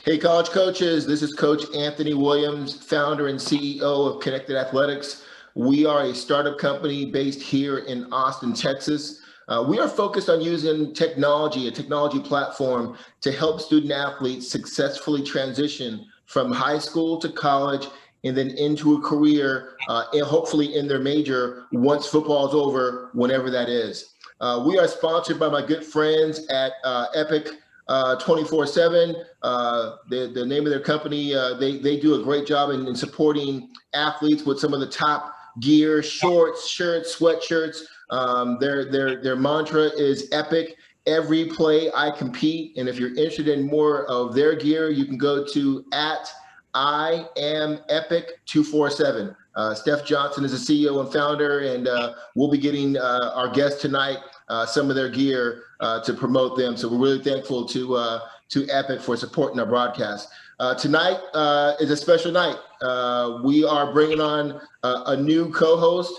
Hey, college coaches, this is Coach Anthony Williams, founder and CEO of Connected Athletics. We are a startup company based here in Austin, Texas. We are focused on using technology, a technology platform to help student athletes successfully transition from high school to college and then into a career and hopefully in their major once football is over, whenever that is. We are sponsored by my good friends at Epic 24/7. The name of their company, they do a great job in supporting athletes with some of the top gear, shorts, shirts, sweatshirts. Their mantra is epic. Every play I compete. And if you're interested in more of their gear, you can go to at I am Epic 247. Steph Johnson is the CEO and founder, and we'll be getting our guest tonight some of their gear to promote them. So we're really thankful to Epic for supporting our broadcast. Tonight is a special night. We are bringing on a new co-host,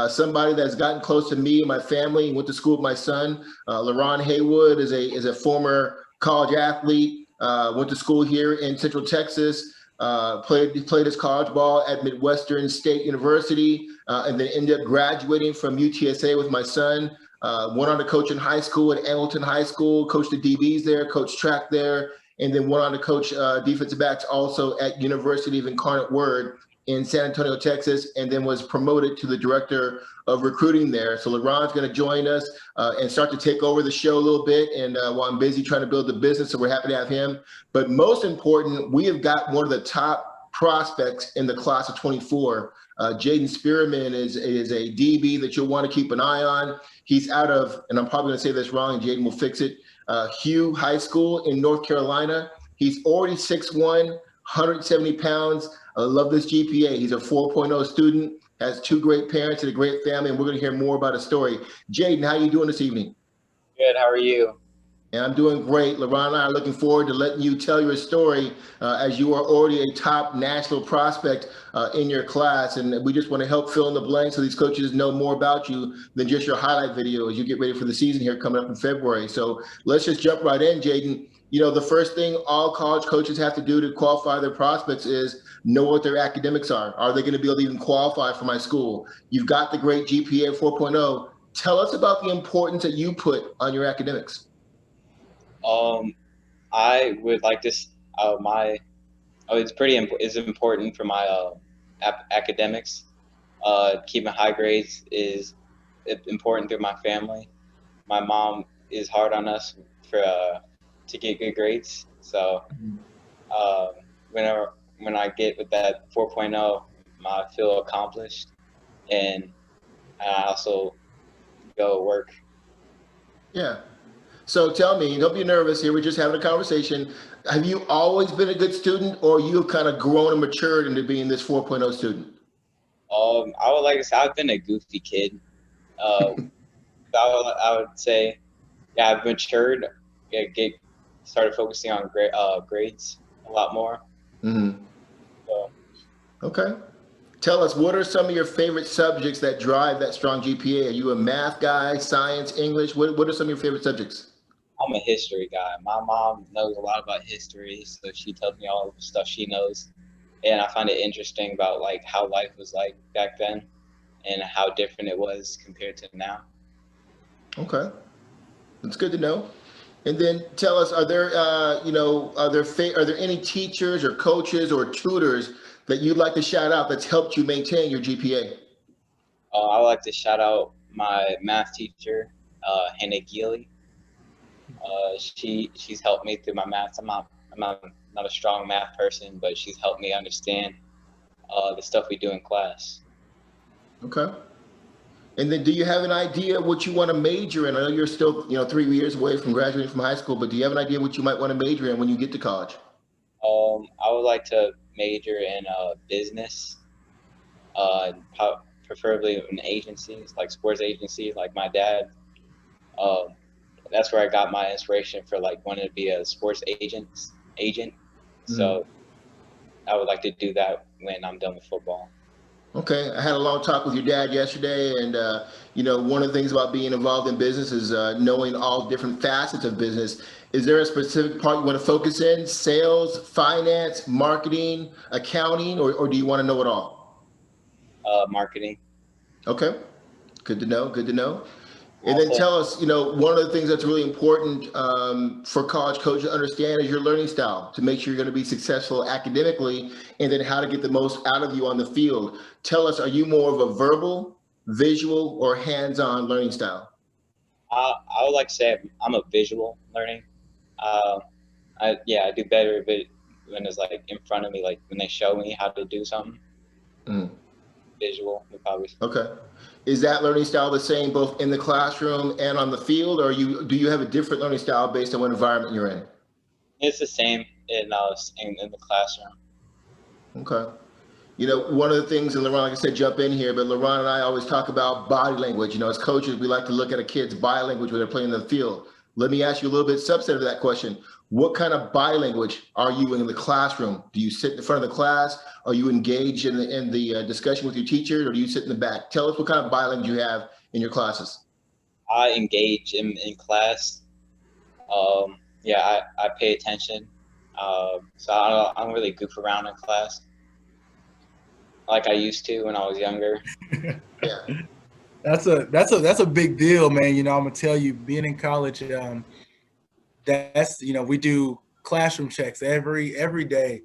somebody that's gotten close to me and my family and went to school with my son. LaRon Haywood is a former college athlete, went to school here in Central Texas. Played his college ball at Midwestern State University, and then ended up graduating from UTSA with my son. Went on to coach in high school at Hamilton High School, coached the DBs there, coached track there, and then went on to coach defensive backs also at University of Incarnate Word in San Antonio, Texas, and then was promoted to the director of recruiting there. So LaRon's going to join us and start to take over the show a little bit. And while I'm busy trying to build the business, so we're happy to have him. But most important, we have got one of the top prospects in the class of 24. Jaiden Spearman is a DB that you'll want to keep an eye on. He's out of, and I'm probably going to say this wrong, and Jaiden will fix it, Hough High School in North Carolina. He's already 6'1", 170 pounds. I love this GPA. He's a 4.0 student, has two great parents and a great family, and we're going to hear more about his story. Jaiden, how are you doing this evening? Good. How are you? And I'm doing great. LaRon and I are looking forward to letting you tell your story as you are already a top national prospect in your class. And we just want to help fill in the blanks so these coaches know more about you than just your highlight video as you get ready for the season here coming up in February. So let's just jump right in, Jaiden. You know, the first thing all college coaches have to do to qualify their prospects is know what their academics are. Are they going to be able to even qualify for my school? You've got the great GPA 4.0. Tell us about the importance that you put on your academics. I would like this. It's important for my academics. Keeping high grades is important through my family. My mom is hard on us to get good grades. So when I get with that 4.0, I feel accomplished, and I also go work. Yeah. So tell me, don't be nervous here. We're just having a conversation. Have you always been a good student, or you've kind of grown and matured into being this 4.0 student? I would like to say I've been a goofy kid. I would say, yeah, I've matured. Started focusing on grades a lot more. Mm-hmm. So. Okay. Tell us, what are some of your favorite subjects that drive that strong GPA? Are you a math guy, science, English? What are some of your favorite subjects? I'm a history guy. My mom knows a lot about history, so she tells me all the stuff she knows. And I find it interesting about like how life was like back then and how different it was compared to now. Okay. That's good to know. And then tell us, are there, are there any teachers or coaches or tutors that you'd like to shout out that's helped you maintain your GPA? I would like to shout out my math teacher, Hannah Geely. She's helped me through my math. I'm not a strong math person, but she's helped me understand the stuff we do in class. Okay. And then do you have an idea what you want to major in? I know you're still, 3 years away from graduating from high school, but do you have an idea what you might want to major in when you get to college? I would like to major in business, preferably in agencies, like sports agencies, like my dad. That's where I got my inspiration for like wanting to be a sports agent. So I would like to do that when I'm done with football. Okay, I had a long talk with your dad yesterday, and one of the things about being involved in business is knowing all different facets of business. Is there a specific part you want to focus in? Sales, finance, marketing, accounting, or do you want to know it all? Marketing. Okay, good to know. Good to know. And then Also, tell us, one of the things that's really important for college coaches to understand is your learning style to make sure you're going to be successful academically, and then how to get the most out of you on the field. Tell us, are you more of a verbal, visual, or hands-on learning style? I would like to say I'm a visual learning. Uh, I do better if it when it's like in front of me, like when they show me how to do something. Mm, Visual, would probably. okay. Is that learning style the same both in the classroom and on the field, or do you have a different learning style based on what environment you're in? It's the same in the classroom. Okay. One of the things, and LeBron, like I said, jump in here, but LeBron and I always talk about body language. As coaches, we like to look at a kid's body language when they're playing in the field. Let me ask you a little bit subset of that question. What kind of body language are you in the classroom? Do you sit in front of the class? Are you engaged in the discussion with your teacher, or do you sit in the back? Tell us what kind of body language you have in your classes. I engage in class. I pay attention. So I don't really goof around in class like I used to when I was younger. Yeah. That's a big deal, man. I'm gonna tell you, being in college, that's we do classroom checks every day,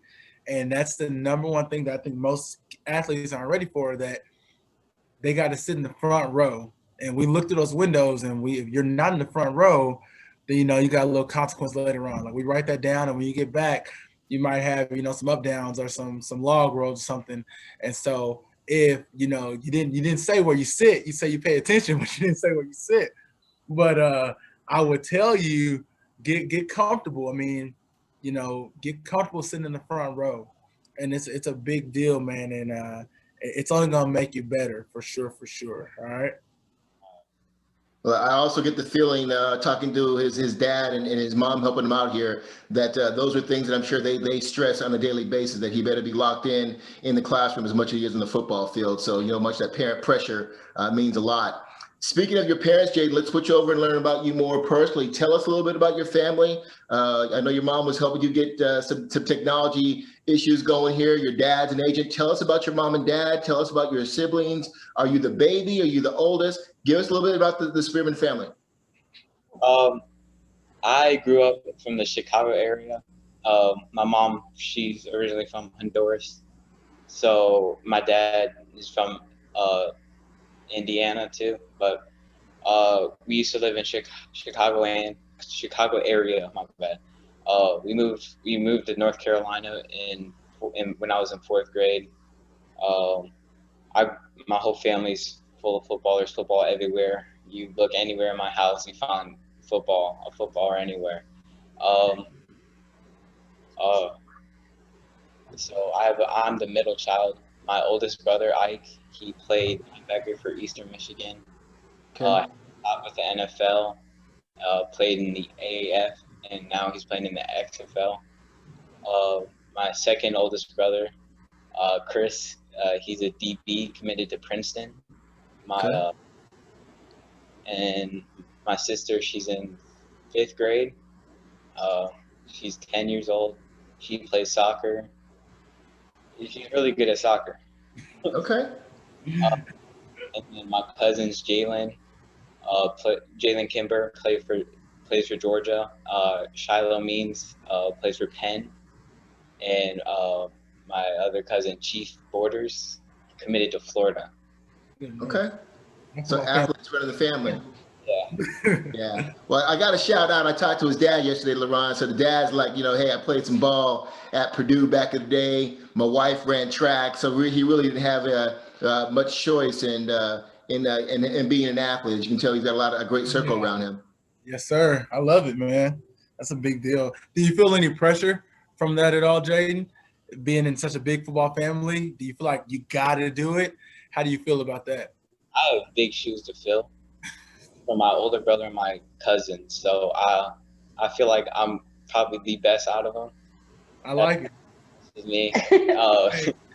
and that's the number one thing that I think most athletes aren't ready for. That they got to sit in the front row, and we looked at those windows, and if you're not in the front row, then you got a little consequence later on. Like, we write that down, and when you get back, you might have some up downs or some log rolls or something. And so if you didn't say where you sit, you say you pay attention, but you didn't say where you sit. But I would tell you, get comfortable. I mean, get comfortable sitting in the front row, and it's a big deal, man. And it's only gonna make you better for sure, for sure. All right. Well, I also get the feeling, talking to his dad and his mom helping him out here, that those are things that I'm sure they stress on a daily basis, that he better be locked in the classroom as much as he is in the football field. So, much that parent pressure means a lot. Speaking of your parents, Jade, let's switch over and learn about you more personally. Tell us a little bit about your family. I know your mom was helping you get some technology issues going here. Your dad's an agent. Tell us about your mom and dad. Tell us about your siblings. Are you the baby? Are you the oldest? Give us a little bit about the Spearman family. I grew up from the Chicago area. My mom, she's originally from Honduras. So my dad is from Indiana too, but we used to live in Chicago area. My bad. We moved to North Carolina in when I was in fourth grade. Um, I my whole family's full of footballers. Football everywhere. You look anywhere in my house, you find a football anywhere. Um, uh, so I'm the middle child. My oldest brother Ike, he played linebacker for Eastern Michigan. Okay. With the NFL, played in the AAF, and now he's playing in the XFL. My second oldest brother, Chris, he's a DB committed to Princeton. My Okay. And my sister, she's in fifth grade. Uh, she's 10 years old. She plays soccer. She's really good at soccer. Okay. And then my cousins, Jalen Kimber plays for Georgia. Shiloh Means plays for Penn, and my other cousin, Chief Borders, committed to Florida. Okay. So athletes running the family. Yeah. Yeah. Well, I got a shout out. I talked to his dad yesterday, LeBron. So the dad's like, hey, I played some ball at Purdue back in the day. My wife ran track, so he really didn't have much choice in being an athlete. As you can tell, he's got a great circle around him. Yes, sir. I love it, man. That's a big deal. Do you feel any pressure from that at all, Jaiden? Being in such a big football family, do you feel like you got to do it? How do you feel about that? I have big shoes to fill for my older brother and my cousin, so I feel like I'm probably the best out of them. I like it. This is me.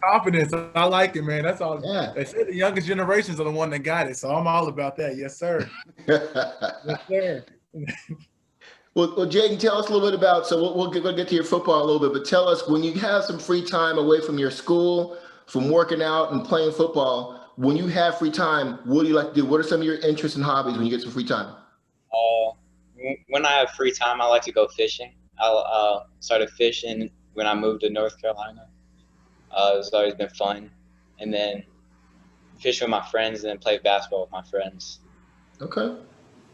confidence. I like it, man. That's all. Yeah. They say the youngest generations are the one that got it, so I'm all about that. Yes, sir. Yes, sir. Well, Jaiden, tell us a little bit about. So we'll get to your football a little bit, but tell us when you have some free time away from your school, from working out and playing football. When you have free time, what do you like to do? What are some of your interests and hobbies when you get some free time? When I have free time, I like to go fishing. I started fishing when I moved to North Carolina. It's always been fun. And then fish with my friends and then play basketball with my friends. Okay.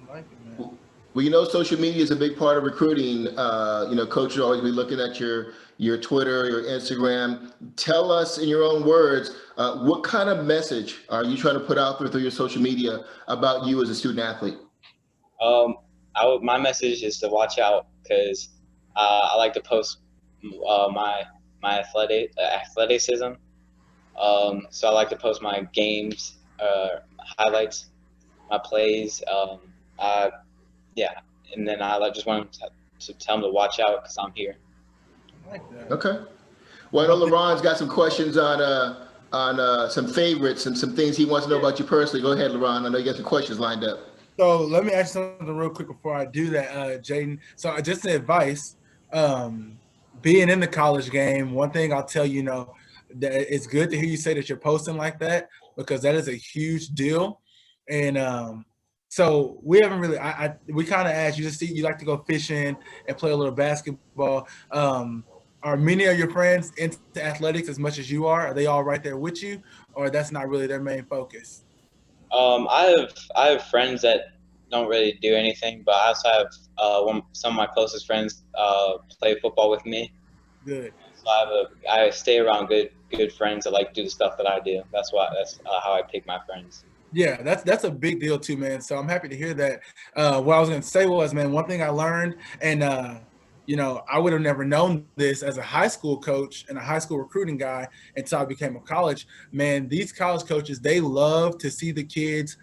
I like it, man. Well, social media is a big part of recruiting. Coaches will always be looking at your Twitter, your Instagram. Tell us in your own words, what kind of message are you trying to put out there through your social media about you as a student athlete? My message is to watch out because I like to post my athleticism. So I like to post my games, highlights, my plays. And then I just want to tell them to watch out because I'm here. I like that. Okay. Well, I know LeRon's got some questions on some favorites and some things he wants to know about you personally. Go ahead, LeRon. I know you got some questions lined up. So let me ask you something real quick before I do that, Jaiden. So just the advice, being in the college game, one thing I'll tell you, that it's good to hear you say that you're posting like that because that is a huge deal. And so we haven't really, we kind of asked you to see, you like to go fishing and play a little basketball. Are many of your friends into athletics as much as you are? Are they all right there with you, or that's not really their main focus? I have friends that don't really do anything, but I also have some of my closest friends play football with me. Good. So I stay around good friends that like do the stuff that I do. That's how I pick my friends. Yeah, that's a big deal too, man. So I'm happy to hear that. What I was going to say was, man, one thing I learned, and I would have never known this as a high school coach and a high school recruiting guy until I became a college. Man, these college coaches, they love to see the kids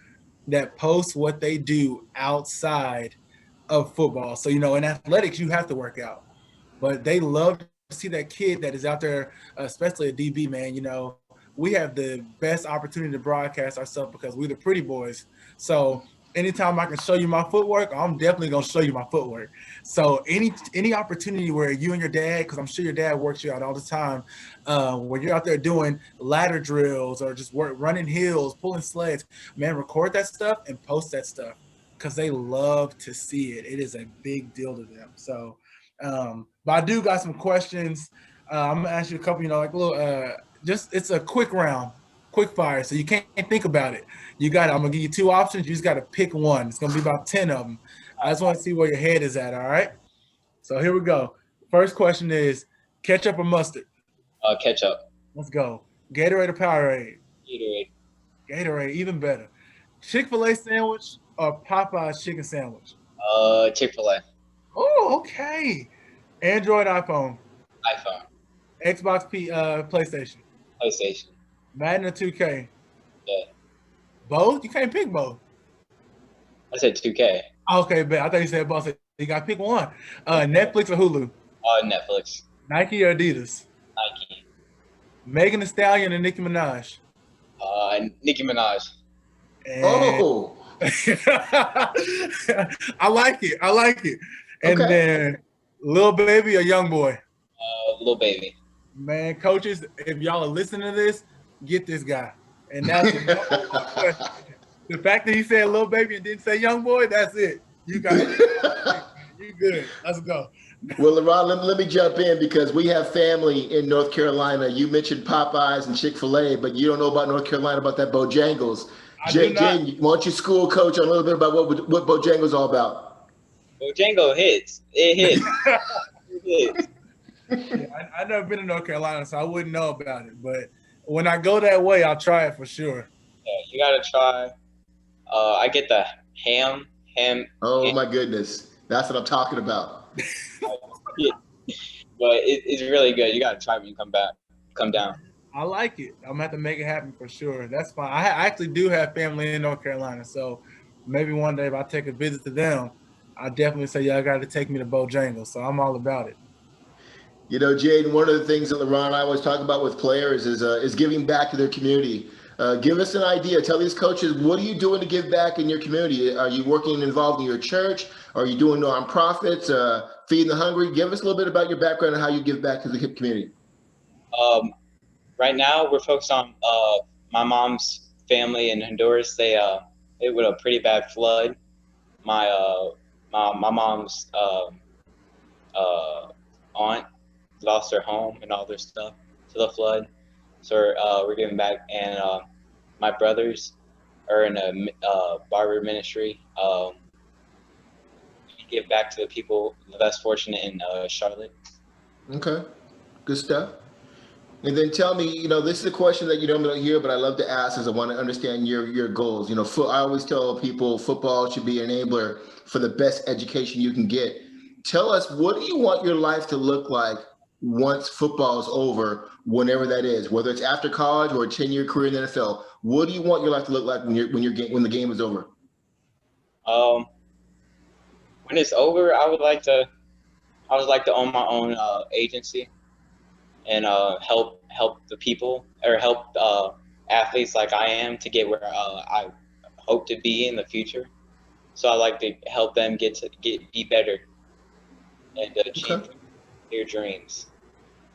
that post what they do outside of football. So, in athletics, you have to work out, but they love to see that kid that is out there, especially a DB, man. We have the best opportunity to broadcast ourselves because we're the pretty boys. So anytime I can show you my footwork, I'm definitely going to show you my footwork. So any opportunity where you and your dad, because I'm sure your dad works you out all the time, when you're out there doing ladder drills or just running hills, pulling sleds, man, record that stuff and post that stuff because they love to see it. It is a big deal to them. So, but I do got some questions. I'm going to ask you a couple, like little it's a quick round, quick fire. So you can't think about it. I'm going to give you two options. You just got to pick one. It's going to be about 10 of them. I just want to see where your head is at. All right. So here we go. First question is ketchup or mustard? Ketchup. Let's go. Gatorade or Powerade? Gatorade. Gatorade, even better. Chick-fil-A sandwich or Popeye's chicken sandwich? Chick-fil-A. Oh, okay. Android, iPhone? iPhone. Xbox, PlayStation? PlayStation. Madden or 2K? Yeah. Both? You can't pick both. I said 2K. Okay, but I thought you said both. You got to pick one. Netflix or Hulu? Netflix. Nike or Adidas? Nike. Megan Thee Stallion or Nicki Minaj? Nicki Minaj. Oh. I like it. And Okay. then Lil Baby or Young Boy? Lil Baby. Man, coaches, if y'all are listening to this, get this guy. And that's the fact that he said Lil Baby and didn't say Young Boy, that's it. You got it. You good. Let's go. Well, LeRon, let me jump in because we have family in North Carolina. You mentioned Popeyes and Chick-fil-A, but you don't know about North Carolina, about that Bojangles. Jaiden, why don't you school coach on a little bit about what Bojangles all about? Bojangle hits. It hits. It hits. Yeah, I've never been to North Carolina, so I wouldn't know about it. But when I go that way, I'll try it for sure. Yeah, you gotta try. I get the ham. Oh my goodness, that's what I'm talking about. Yeah. But it's really good. You gotta try when you come down. I like it. I'm gonna have to make it happen for sure. That's fine. I actually do have family in North Carolina, so maybe one day if I take a visit to them, I'll definitely say y'all got to take me to Bojangles. So I'm all about it. You know, Jaden, one of the things that LeBron and I always talk about with players is giving back to their community. Give us an idea. Tell these coaches, what are you doing to give back in your community? Are you working involved in your church? Are you doing nonprofits, feeding the hungry? Give us a little bit about your background and how you give back to the community. Right now, we're focused on my mom's family in Honduras. They with a pretty bad flood. My my mom's aunt lost her home and all their stuff to the flood. So we're giving back, and my brothers are in a barber ministry. We give back to the people less fortunate in Charlotte. Okay, good stuff. And then tell me, you know, this is a question that you don't really hear, but I love to ask as I want to understand your goals. You know, I always tell people football should be an enabler for the best education you can get. Tell us, what do you want your life to look like once football is over, whenever that is, whether it's after college or a 10-year career in the NFL? What do you want your life to look like when the game is over? Um, when it's over, I would like to own my own agency and help the people or help athletes like I am to get where I hope to be in the future. So I like to help them be better and achieve Okay. their dreams.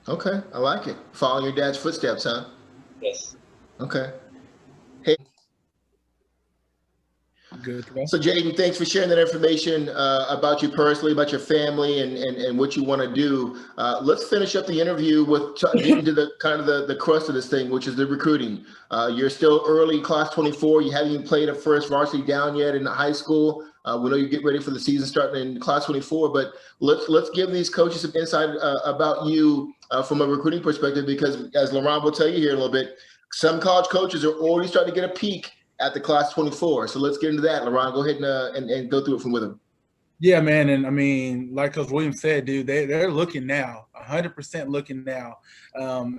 Okay. I like it. Following your dad's footsteps, huh? Yes. Okay. Hey, Good to go. so Jaden, thanks for sharing that information about you personally, about your family, and what you want to do. Let's finish up the interview with getting to the kind of the crust of this thing, which is the recruiting. You're still early, class 24. You haven't even played a first varsity down yet in high school. We know you get ready for the season starting in class 24, but let's give these coaches some insight about you from a recruiting perspective, because as Laurent will tell you here in a little bit, some college coaches are already starting to get a peek at the class 24. So let's get into that. LeBron, go ahead and go through it from with him. Yeah, man, and I mean, like Coach Williams said, dude, they're looking now, 100% looking now.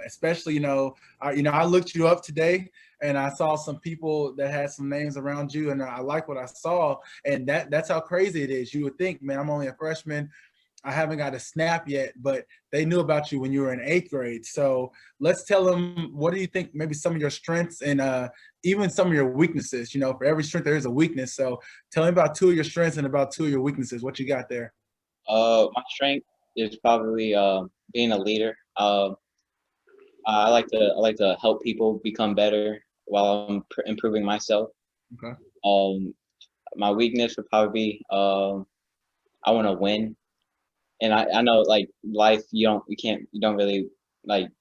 Especially, I looked you up today, and I saw some people that had some names around you, and I like what I saw, and that's how crazy it is. You would think, man, I'm only a freshman, I haven't got a snap yet, but they knew about you when you were in 8th grade. So let's tell them, what do you think maybe some of your strengths and even some of your weaknesses? You know, for every strength, there is a weakness. So tell me about 2 of your strengths and about 2 of your weaknesses. What you got there? My strength is probably being a leader. I like to help people become better while I'm improving myself. Okay. My weakness would probably be I want to win. And I know, like, life, you don't really, like,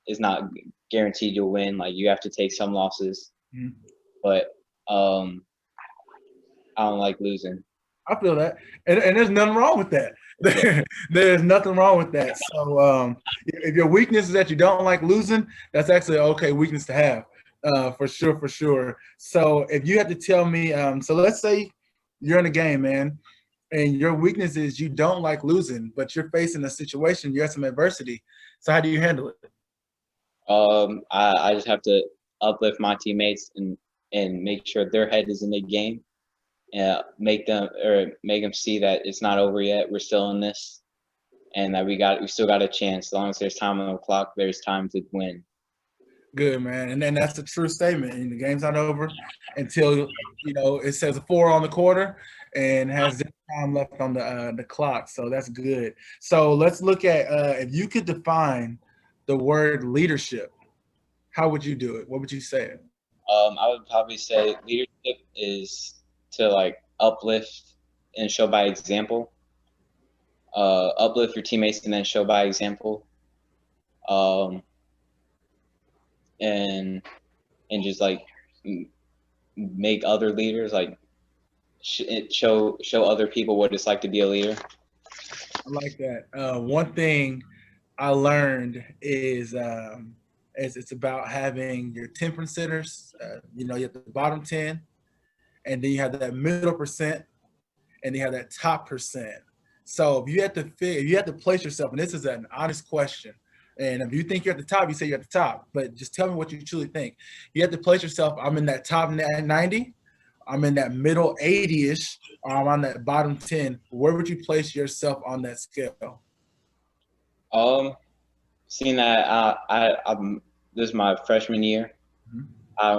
it's not guaranteed you'll win. Like, you have to take some losses, Mhm. but I don't like losing. I feel that, and there's nothing wrong with that. There's nothing wrong with that. So if your weakness is that you don't like losing, that's actually an okay weakness to have, for sure, for sure. So if you had to tell me, so let's say you're in a game, man, and your weakness is you don't like losing, but you're facing a situation, you have some adversity. So how do you handle it? I just have to uplift my teammates and make sure their head is in the game. Make them see that it's not over yet. We're still in this, and that we still got a chance. As long as there's time on the clock, there's time to win. Good, man. And then that's a true statement. And the game's not over until, it says a 4 on the quarter and has this time left on the clock. So that's good. So let's look at if you could define the word leadership, how would you do it? What would you say? I would probably say leadership is to, like, uplift and show by example. Uplift your teammates and then show by example. And just, like, make other leaders, like, show other people what it's like to be a leader. I like that. One thing I learned is it's about having your 10%ers. You have the bottom 10, and then you have that middle percent, and you have that top percent. So if you have to place yourself, and this is an honest question, and if you think you're at the top, you say you're at the top, but just tell me what you truly think. You have to place yourself, I'm in that top 90, I'm in that middle 80-ish, or I'm on that bottom 10. Where would you place yourself on that scale? Um, Seeing that I'm this is my freshman year. Mhm. I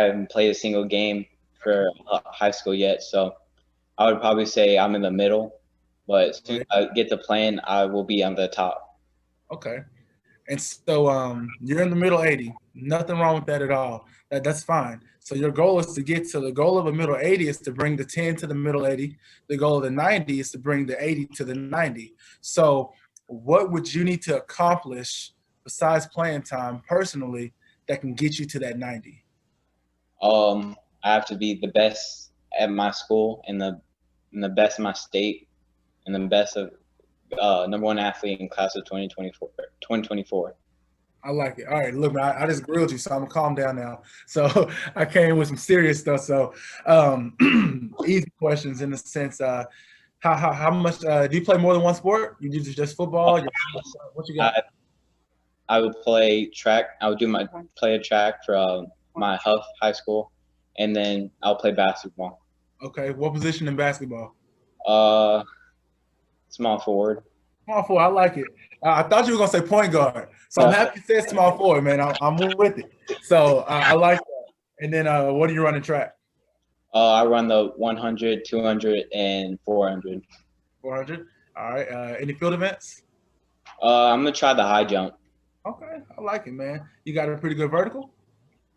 haven't played a single game for high school yet, so I would probably say I'm in the middle. But as soon as Right. I get to playing, I will be on the top. Okay. And so you're in the middle 80. Nothing wrong with that at all. That's fine. So your goal is to get to the goal of a middle 80 is to bring the 10 to the middle 80. The goal of the 90 is to bring the 80 to the 90. So what would you need to accomplish besides playing time personally that can get you to that 90? I have to be the best at my school and the best in my state and the best of number one athlete in class of 2024. 2024. I like it. All right, look, man, I just grilled you, so I'm gonna calm down now. So I came with some serious stuff. So easy questions in the sense, how much do you play more than one sport? You do just football? What you got? I I would play track. I would do my play a track for my Hough High School, and then I'll play basketball. Okay, what position in basketball? Uh, Small forward. Small forward. I like it. I thought you were gonna say point guard, so I'm No, happy you said small forward, man. I'm with it. So I like that. And then what do you run in track? I run the 100, 200, and 400. 400. All right. Any field events? I'm gonna try the high jump. Okay, I like it, man. You got a pretty good vertical.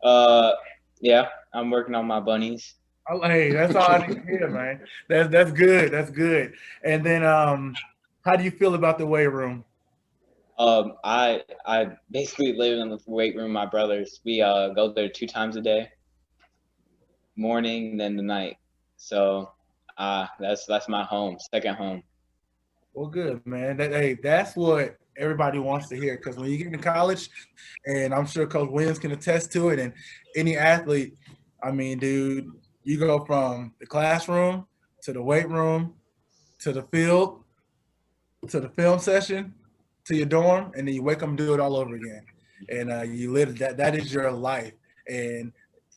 Uh, yeah, I'm working on my bunnies. Hey, that's all I need to hear, man. That's good. That's good. And then, how do you feel about the weight room? I basically live in the weight room. My brothers, we go there 2 times a day, morning then the night. So that's my home, second home. Well, good, man. Hey, that's what everybody wants to hear. Because when you get into college, and I'm sure Coach Williams can attest to it, and any athlete, I mean, dude, you go from the classroom to the weight room to the field to the film session to your dorm, and then you wake up and do it all over again. And you live that. That is your life, and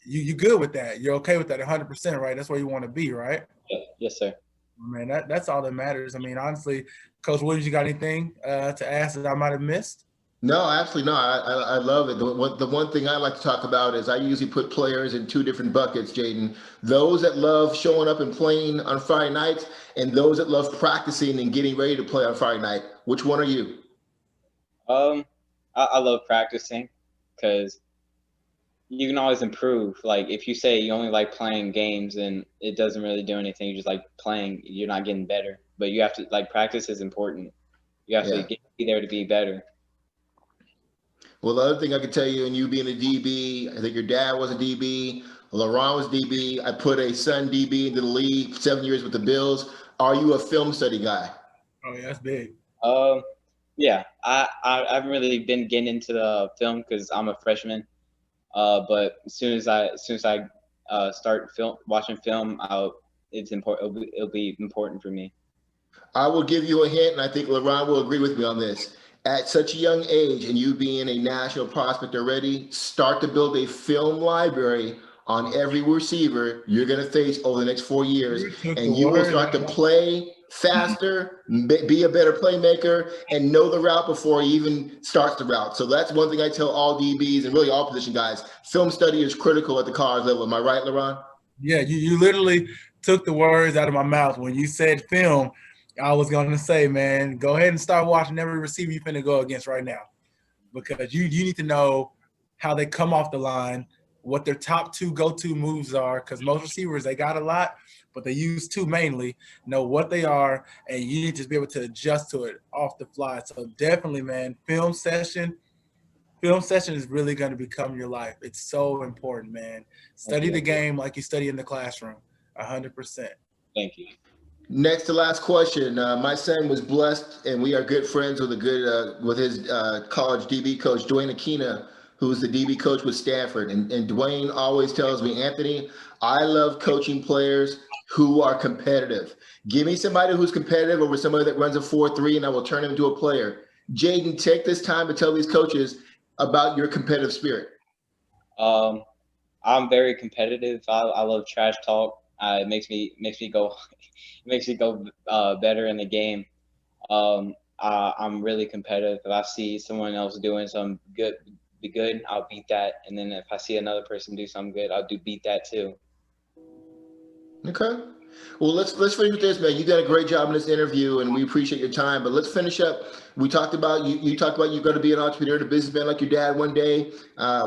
you good with that. You're okay with that 100%, right? That's where you want to be, right? Yeah, yes, sir. Man, that's all that matters. I mean, honestly, Coach Williams, you got anything to ask that I might have missed? No, absolutely not. I love it. The one thing I like to talk about is I usually put players in two different buckets, Jaiden. Those that love showing up and playing on Friday nights, and those that love practicing and getting ready to play on Friday night. Which one are you? Um, I love practicing because you can always improve. Like if you say you only like playing games and it doesn't really do anything, you just like playing, you're not getting better. But you have to like practice is important. You have to Yeah. be there to be better. Well, the other thing I can tell you, and you being a DB, I think your dad was a DB. LaRon was DB. I put a son DB into the league, 7 years with the Bills. Are you a film study guy? Oh, yeah, that's big. Um, yeah, I haven't really been getting into the film because I'm a freshman. But as soon as I start watching film, it's important. It'll be important for me. I will give you a hint, and I think LaRon will agree with me on this. At such a young age, and you being a national prospect already, start to build a film library on every receiver you're going to face over the next 4 years, You took the and you will words start out to of my play faster, be a better playmaker, and know the route before he even starts the route. So that's one thing I tell all DBs and really all position guys. Film study is critical at the college level. Am I right, LaRon? Yeah, you literally took the words out of my mouth when you said film. I was going to say, man, go ahead and start watching every receiver you finna go against right now, because you need to know how they come off the line, what their top two go-to moves are, because most receivers, they got a lot, but they use two mainly, know what they are, and you need to be able to adjust to it off the fly. So definitely, man, film session is really going to become your life. It's so important, man. Thank Study you. the game like you study in the classroom, 100%. Thank you. Next to last question. My son was blessed, and we are good friends with with his college DB coach, Dwayne Aquina, who's the DB coach with Stanford. And Dwayne always tells me, Anthony, I love coaching players who are competitive. Give me somebody who's competitive over somebody that runs a 4-3, and I will turn him into a player. Jaiden, take this time to tell these coaches about your competitive spirit. Um, I'm very competitive. I love trash talk. It makes me go it makes me go better in the game. I'm really competitive. If I see someone else doing something good, I'll beat that. And then if I see another person do something good, I'll beat that too. Okay. Well, let's finish with this, man. You got a great job in this interview, and we appreciate your time. But let's finish up. We talked about you. You talked about you're going to be an entrepreneur, a businessman like your dad one day.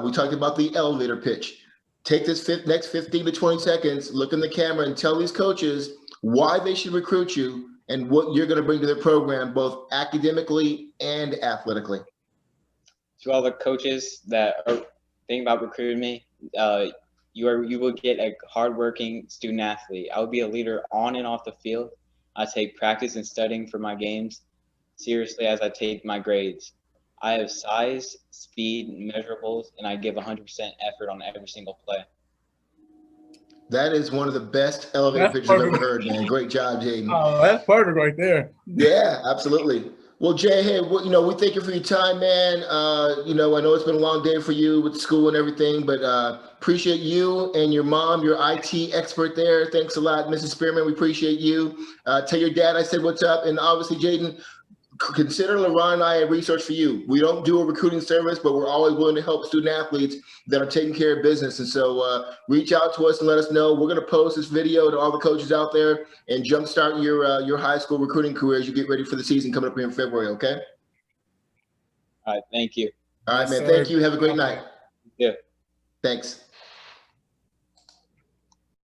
We talked about the elevator pitch. Take this next 15 to 20 seconds. Look in the camera and tell these coaches why they should recruit you and what you're going to bring to their program, both academically and athletically. To all the coaches that are thinking about recruiting me, you will get a hardworking student athlete. I will be a leader on and off the field. I take practice and studying for my games seriously as I take my grades. I have size, speed, measurables, and I give 100% effort on every single play. That is one of the best elevator pitches I've ever heard, man. Great job, Jaiden. Oh, that's perfect right there. Yeah, absolutely. Well, Jay, hey, we thank you for your time, man. I know it's been a long day for you with school and everything, but appreciate you and your mom, your IT expert there. Thanks a lot, Mrs. Spearman. We appreciate you. Tell your dad I said what's up. And obviously, Jaiden, consider LeRon and I a resource for you. We don't do a recruiting service, but we're always willing to help student athletes that are taking care of business. And so reach out to us and let us know. We're going to post this video to all the coaches out there and jumpstart your high school recruiting career as you get ready for the season coming up here in February, okay? All right, thank you. All right, Yes, man. sir. Thank you. Have a great night. Yeah. Thanks.